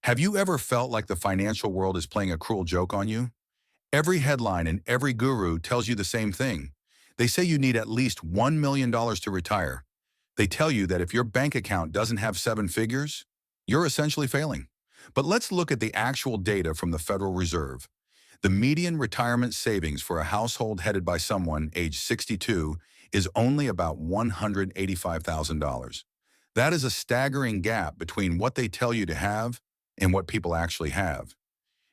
Have you ever felt like the financial world is playing a cruel joke on you? Every headline and every guru tells you the same thing. They say you need at least $1 million to retire. They tell you that if your bank account doesn't have seven figures, you're essentially failing. But let's look at the actual data from the Federal Reserve. The median retirement savings for a household headed by someone age 62 is only about $185,000. That is a staggering gap between what they tell you to have and what people actually have.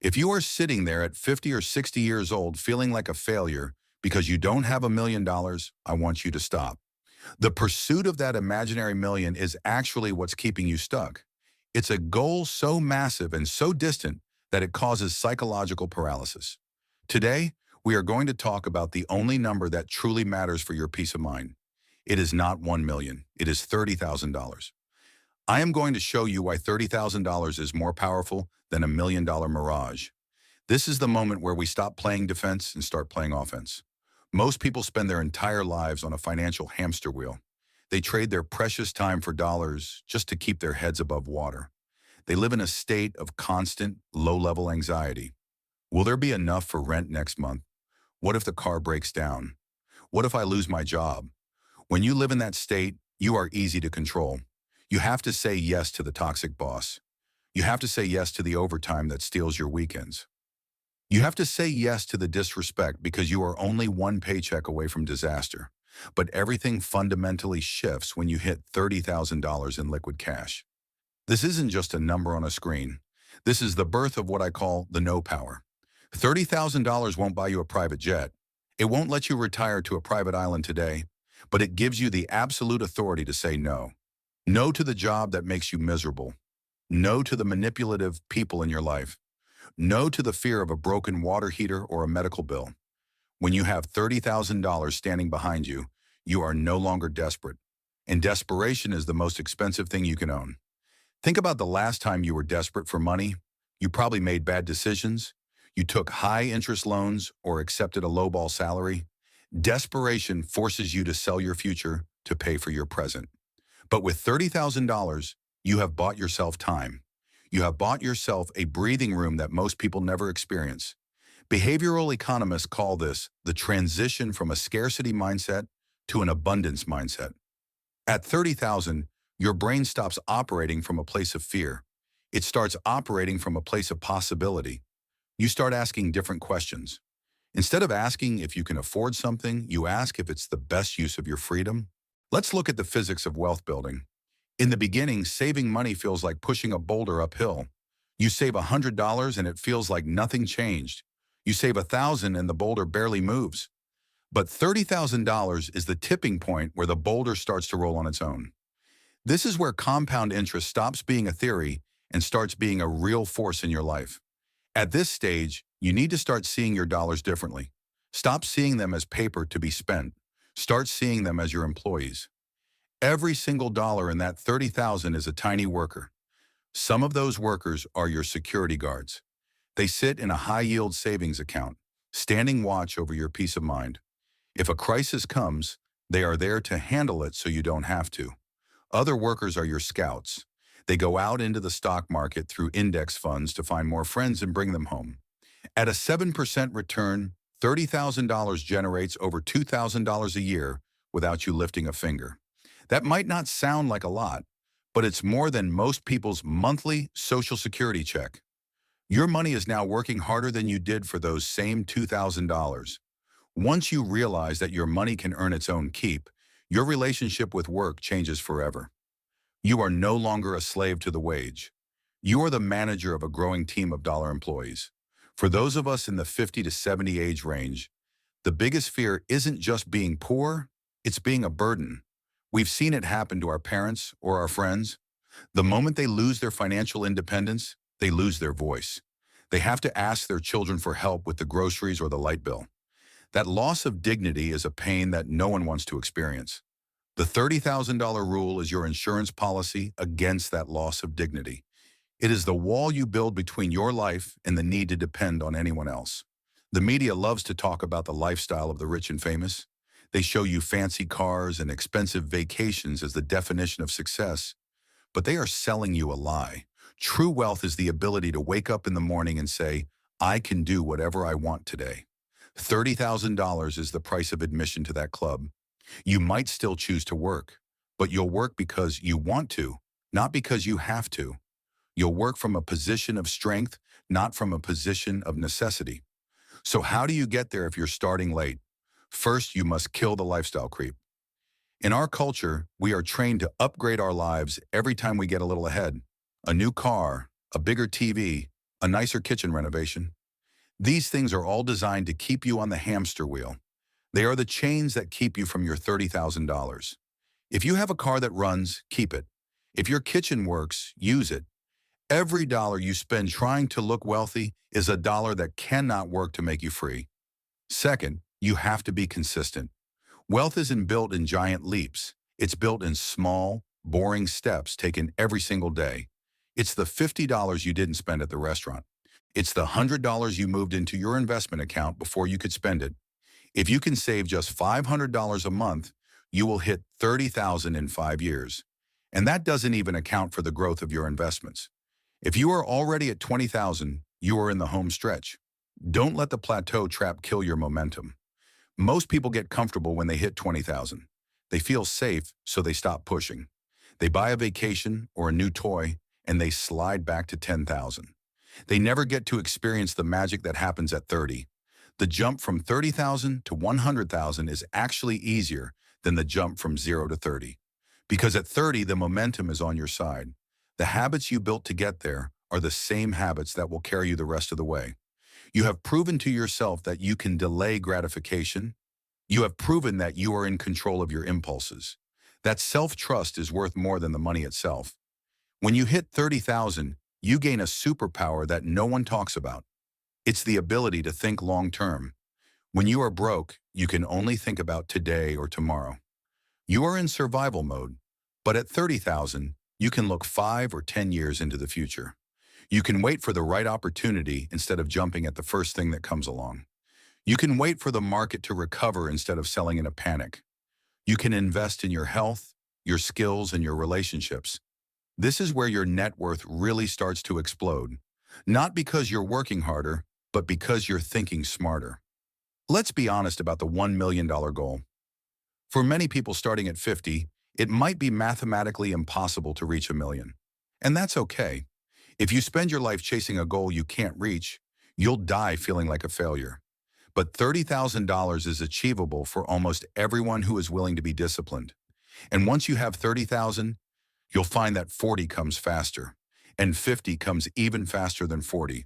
If you are sitting there at 50 or 60 years old feeling like a failure because you don't have $1 million, I want you to stop. The pursuit of that imaginary million is actually what's keeping you stuck. It's a goal so massive and so distant that it causes psychological paralysis. Today, we are going to talk about the only number that truly matters for your peace of mind. It is not 1 million, it is $30,000. I am going to show you why $30,000 is more powerful than $1 million mirage. This is the moment where we stop playing defense and start playing offense. Most people spend their entire lives on a financial hamster wheel. They trade their precious time for dollars just to keep their heads above water. They live in a state of constant, low-level anxiety. Will there be enough for rent next month? What if the car breaks down? What if I lose my job? When you live in that state, you are easy to control. You have to say yes to the toxic boss. You have to say yes to the overtime that steals your weekends. You have to say yes to the disrespect because you are only one paycheck away from disaster. But everything fundamentally shifts when you hit $30,000 in liquid cash. This isn't just a number on a screen. This is the birth of what I call the no power. $30,000 won't buy you a private jet. It won't let you retire to a private island today, but it gives you the absolute authority to say no. No to the job that makes you miserable. No to the manipulative people in your life. No to the fear of a broken water heater or a medical bill. When you have $30,000 standing behind you, you are no longer desperate. And desperation is the most expensive thing you can own. Think about the last time you were desperate for money. You probably made bad decisions. You took high-interest loans or accepted a lowball salary. Desperation forces you to sell your future to pay for your present. But with $30,000, you have bought yourself time. You have bought yourself a breathing room that most people never experience. Behavioral economists call this the transition from a scarcity mindset to an abundance mindset. At 30,000, your brain stops operating from a place of fear. It starts operating from a place of possibility. You start asking different questions. Instead of asking if you can afford something, you ask if it's the best use of your freedom. Let's look at the physics of wealth building. In the beginning, saving money feels like pushing a boulder uphill. You save $100 and it feels like nothing changed. You save $1,000 and the boulder barely moves. But $30,000 is the tipping point where the boulder starts to roll on its own. This is where compound interest stops being a theory and starts being a real force in your life. At this stage, you need to start seeing your dollars differently. Stop seeing them as paper to be spent. Start seeing them as your employees. Every single dollar in that $30,000 is a tiny worker. Some of those workers are your security guards. They sit in a high-yield savings account, standing watch over your peace of mind. If a crisis comes, they are there to handle it so you don't have to. Other workers are your scouts. They go out into the stock market through index funds to find more friends and bring them home. At a 7% return, $30,000 generates over $2,000 a year without you lifting a finger. That might not sound like a lot, but it's more than most people's monthly Social Security check. Your money is now working harder than you did for those same $2,000. Once you realize that your money can earn its own keep, your relationship with work changes forever. You are no longer a slave to the wage. You are the manager of a growing team of dollar employees. For those of us in the 50 to 70 age range, the biggest fear isn't just being poor, it's being a burden. We've seen it happen to our parents or our friends. The moment they lose their financial independence, they lose their voice. They have to ask their children for help with the groceries or the light bill. That loss of dignity is a pain that no one wants to experience. The $30,000 rule is your insurance policy against that loss of dignity. It is the wall you build between your life and the need to depend on anyone else. The media loves to talk about the lifestyle of the rich and famous. They show you fancy cars and expensive vacations as the definition of success. But they are selling you a lie, True wealth is the ability to wake up in the morning and say, I can do whatever I want today. $30,000 is the price of admission to that club. You might still choose to work, but you'll work because you want to, not because you have to. You'll work from a position of strength, not from a position of necessity. So how do you get there if you're starting late? First, you must kill the lifestyle creep. In our culture, we are trained to upgrade our lives every time we get a little ahead. A new car, a bigger TV, a nicer kitchen renovation. These things are all designed to keep you on the hamster wheel. They are the chains that keep you from your $30,000. If you have a car that runs, keep it. If your kitchen works, use it. Every dollar you spend trying to look wealthy is a dollar that cannot work to make you free. Second, you have to be consistent. Wealth isn't built in giant leaps. It's built in small, boring steps taken every single day. It's the $50 you didn't spend at the restaurant. It's the $100 you moved into your investment account before you could spend it. If you can save just $500 a month, you will hit $30,000 in 5 years. And that doesn't even account for the growth of your investments. If you are already at $20,000, you are in the home stretch. Don't let the plateau trap kill your momentum. Most people get comfortable when they hit 20,000. They feel safe, so they stop pushing. They buy a vacation or a new toy, and they slide back to 10,000. They never get to experience the magic that happens at 30. The jump from 30,000 to 100,000 is actually easier than the jump from 0 to 30. Because at 30, the momentum is on your side. The habits you built to get there are the same habits that will carry you the rest of the way. You have proven to yourself that you can delay gratification. You have proven that you are in control of your impulses. That self-trust is worth more than the money itself. When you hit 30,000, you gain a superpower that no one talks about. It's the ability to think long-term. When you are broke, you can only think about today or tomorrow. You are in survival mode, but at 30,000, you can look 5 or 10 years into the future. You can wait for the right opportunity instead of jumping at the first thing that comes along. You can wait for the market to recover instead of selling in a panic. You can invest in your health, your skills, and your relationships. This is where your net worth really starts to explode. Not because you're working harder, but because you're thinking smarter. Let's be honest about the $1 million goal. For many people starting at 50, it might be mathematically impossible to reach $1 million. And that's okay. If you spend your life chasing a goal you can't reach, you'll die feeling like a failure. But $30,000 is achievable for almost everyone who is willing to be disciplined. And once you have 30,000, you'll find that 40 comes faster, and 50 comes even faster than 40.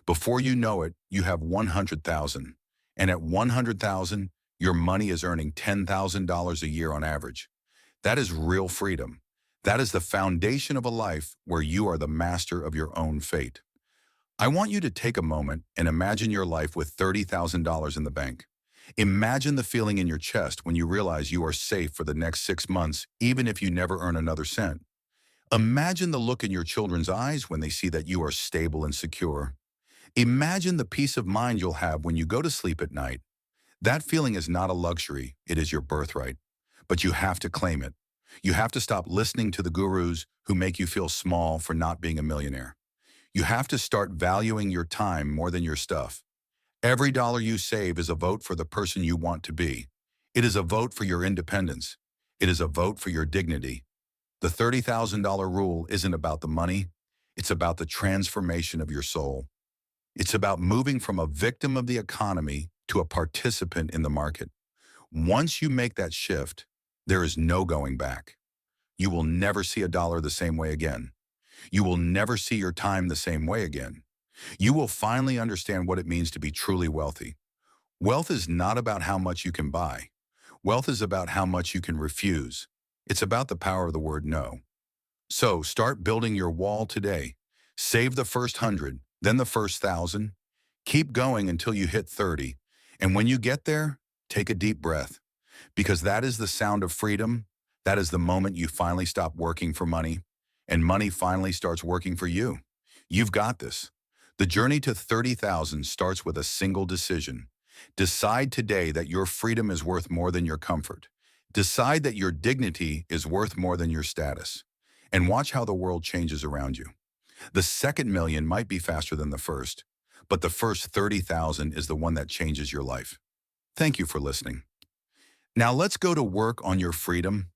Before you know it, you have 100,000. And at 100,000, your money is earning $10,000 a year on average. That is real freedom. That is the foundation of a life where you are the master of your own fate. I want you to take a moment and imagine your life with $30,000 in the bank. Imagine the feeling in your chest when you realize you are safe for the next 6 months, even if you never earn another cent. Imagine the look in your children's eyes when they see that you are stable and secure. Imagine the peace of mind you'll have when you go to sleep at night. That feeling is not a luxury, it is your birthright. But you have to claim it. You have to stop listening to the gurus who make you feel small for not being a millionaire. You have to start valuing your time more than your stuff. Every dollar you save is a vote for the person you want to be. It is a vote for your independence. It is a vote for your dignity. The $30,000 rule isn't about the money. It's about the transformation of your soul. It's about moving from a victim of the economy to a participant in the market. Once you make that shift, there is no going back. You will never see a dollar the same way again. You will never see your time the same way again. You will finally understand what it means to be truly wealthy. Wealth is not about how much you can buy. Wealth is about how much you can refuse. It's about the power of the word no. So start building your wall today. Save the first 100, then the first 1,000. Keep going until you hit 30. And when you get there, take a deep breath. Because that is the sound of freedom. That is the moment you finally stop working for money, and money finally starts working for you. You've got this. The journey to 30,000 starts with a single decision. Decide today that your freedom is worth more than your comfort. Decide that your dignity is worth more than your status. And watch how the world changes around you. The second million might be faster than the first, but the first 30,000 is the one that changes your life. Thank you for listening. Now let's go to work on your freedom